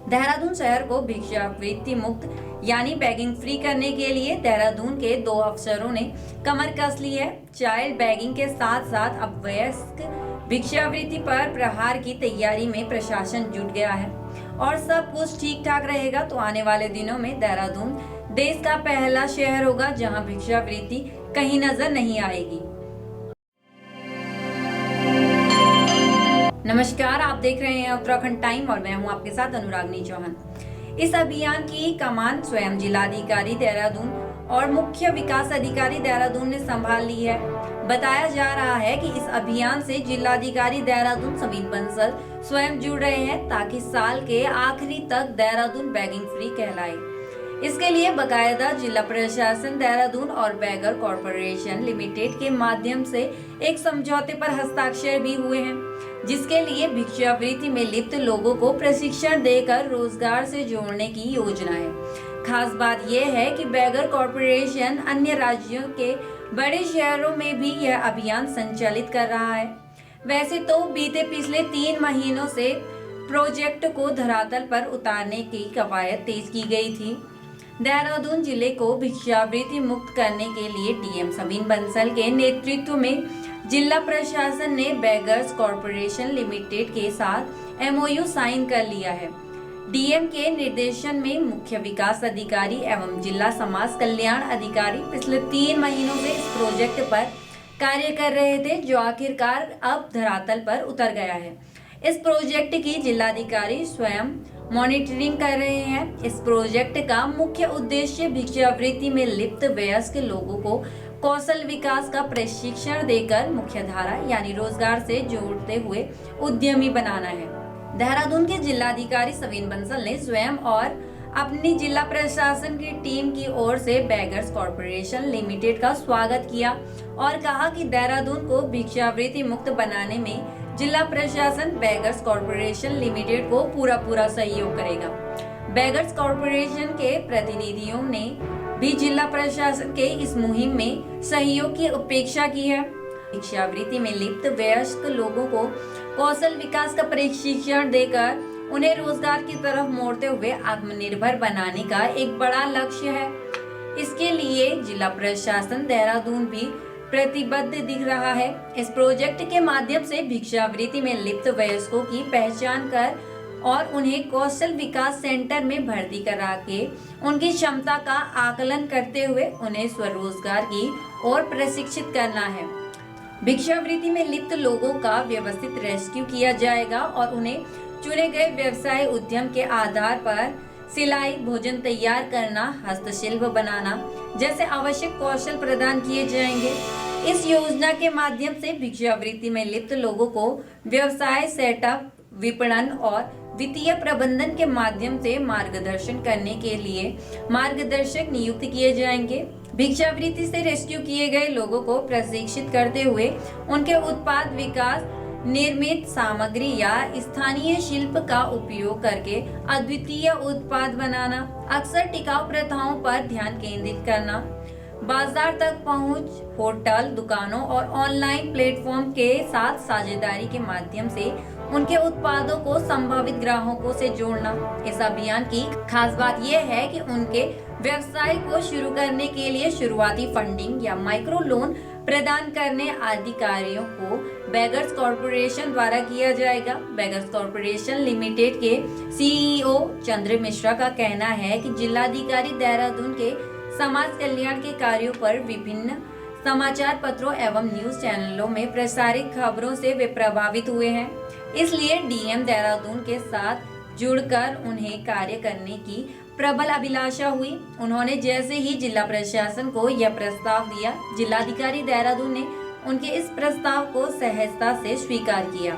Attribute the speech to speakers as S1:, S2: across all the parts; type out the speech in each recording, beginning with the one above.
S1: देहरादून शहर को भिक्षावृत्ति मुक्त यानी बैगिंग फ्री करने के लिए देहरादून के 2 अफसरों ने कमर कस ली है। चाइल्ड बैगिंग के साथ साथ अब वयस्क भिक्षावृत्ति पर प्रहार की तैयारी में प्रशासन जुट गया है और सब कुछ ठीक ठाक रहेगा तो आने वाले दिनों में देहरादून देश का पहला शहर होगा जहां भिक्षावृत्ति कहीं नजर नहीं आएगी। नमस्कार, आप देख रहे हैं उत्तराखंड टाइम और मैं हूं आपके साथ अनुरागनी चौहान। इस अभियान की कमान स्वयं जिलाधिकारी देहरादून और मुख्य विकास अधिकारी देहरादून ने संभाल ली है। बताया जा रहा है कि इस अभियान से जिलाधिकारी देहरादून समीन बंसल स्वयं जुड़ रहे हैं ताकि साल के आखिरी तक देहरादून बैगिंग फ्री कहलाए। इसके लिए बाकायदा जिला प्रशासन देहरादून और बैगर कॉरपोरेशन लिमिटेड के माध्यम से एक समझौते पर हस्ताक्षर भी हुए हैं, जिसके लिए भिक्षावृत्ति में लिप्त लोगों को प्रशिक्षण देकर रोजगार से जोड़ने की योजना है। खास बात यह है कि बैगर कॉरपोरेशन अन्य राज्यों के बड़े शहरों में भी यह अभियान संचालित कर रहा है। वैसे तो बीते पिछले 3 महीनों से प्रोजेक्ट को धरातल पर उतारने की कवायद तेज की गई थी। देहरादून जिले को भिक्षावृत्ति मुक्त करने के लिए डीएम समीन बंसल के नेतृत्व में जिला प्रशासन ने बैगर्स कॉरपोरेशन लिमिटेड के साथ एमओयू साइन कर लिया है। डीएम के निर्देशन में मुख्य विकास अधिकारी एवं जिला समाज कल्याण अधिकारी पिछले 3 महीनों से इस प्रोजेक्ट पर कार्य कर रहे थे, जो आखिरकार अब धरातल पर उतर गया है। इस प्रोजेक्ट की जिलाधिकारी स्वयं मॉनिटरिंग कर रहे हैं। इस प्रोजेक्ट का मुख्य उद्देश्य भिक्षावृत्ति में लिप्त वयस्क लोगों को कौशल विकास का प्रशिक्षण देकर मुख्यधारा यानी रोजगार से जोड़ते हुए उद्यमी बनाना है। देहरादून के जिलाधिकारी समीन बंसल ने स्वयं और अपनी जिला प्रशासन की टीम की ओर से बैगर्स कॉरपोरेशन लिमिटेड का स्वागत किया और कहा कि देहरादून को भिक्षावृत्ति मुक्त बनाने में जिला प्रशासन बैगर्स कॉरपोरेशन लिमिटेड को पूरा सहयोग करेगा। बैगर्स कॉरपोरेशन के प्रतिनिधियों ने भी जिला प्रशासन के इस मुहिम में सहयोग की अपेक्षा की है। भिक्षावृत्ति में लिप्त वयस्क लोगों को कौशल विकास का प्रशिक्षण देकर उन्हें रोजगार की तरफ मोड़ते हुए आत्मनिर्भर बनाने का एक बड़ा लक्ष्य है। इसके लिए जिला प्रशासन देहरादून भी प्रतिबद्ध दिख रहा है। इस प्रोजेक्ट के माध्यम से भिक्षावृत्ति में लिप्त वयस्कों की पहचान कर और उन्हें कौशल विकास सेंटर में भर्ती करा के उनकी क्षमता का आकलन करते हुए उन्हें स्वरोजगार की ओर प्रशिक्षित करना है। भिक्षावृत्ति में लिप्त लोगों का व्यवस्थित रेस्क्यू किया जाएगा और उन्हें चुने गए व्यवसाय उद्यम के आधार पर सिलाई, भोजन तैयार करना, हस्तशिल्प बनाना जैसे आवश्यक कौशल प्रदान किए जाएंगे। इस योजना के माध्यम से भिक्षावृत्ति में लिप्त लोगों को व्यवसाय सेटअप, विपणन और वित्तीय प्रबंधन के माध्यम से मार्गदर्शन करने के लिए मार्गदर्शक नियुक्त किए जाएंगे। भिक्षावृत्ति से रेस्क्यू किए गए लोगों को प्रशिक्षित करते हुए उनके उत्पाद विकास, निर्मित सामग्री या स्थानीय शिल्प का उपयोग करके अद्वितीय उत्पाद बनाना, अक्सर टिकाऊ प्रथाओं पर ध्यान केंद्रित करना, बाजार तक पहुंच, होटल, दुकानों और ऑनलाइन प्लेटफॉर्म के साथ साझेदारी के माध्यम से उनके उत्पादों को संभावित ग्राहकों से जोड़ना। इस अभियान की खास बात यह है कि उनके व्यवसाय को शुरू करने के लिए शुरुआती फंडिंग या माइक्रो लोन प्रदान करने अधिकारियों को बैगर्स कॉरपोरेशन द्वारा किया जाएगा। बैगर्स कॉरपोरेशन लिमिटेड के सीईओ चंद्र मिश्रा का कहना है कि जिलाधिकारी देहरादून के समाज कल्याण के कार्यों पर विभिन्न समाचार पत्रों एवं न्यूज चैनलों में प्रसारित खबरों से वे प्रभावित हुए हैं। इसलिए डीएम देहरादून के साथ जुड़कर उन्हें कार्य करने की प्रबल अभिलाषा हुई। उन्होंने जैसे ही जिला प्रशासन को यह प्रस्ताव दिया, जिलाधिकारी देहरादून ने उनके इस प्रस्ताव को सहजता से स्वीकार किया।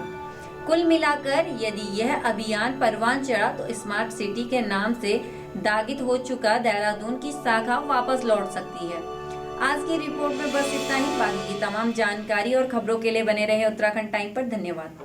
S1: कुल मिलाकर यदि यह अभियान परवान चढ़ा तो स्मार्ट सिटी के नाम से दागित हो चुका देहरादून की शाखा वापस लौट सकती है। आज की रिपोर्ट में बस इतना ही। बाकी की तमाम जानकारी और खबरों के लिए बने रहे उत्तराखंड टाइम पर। धन्यवाद।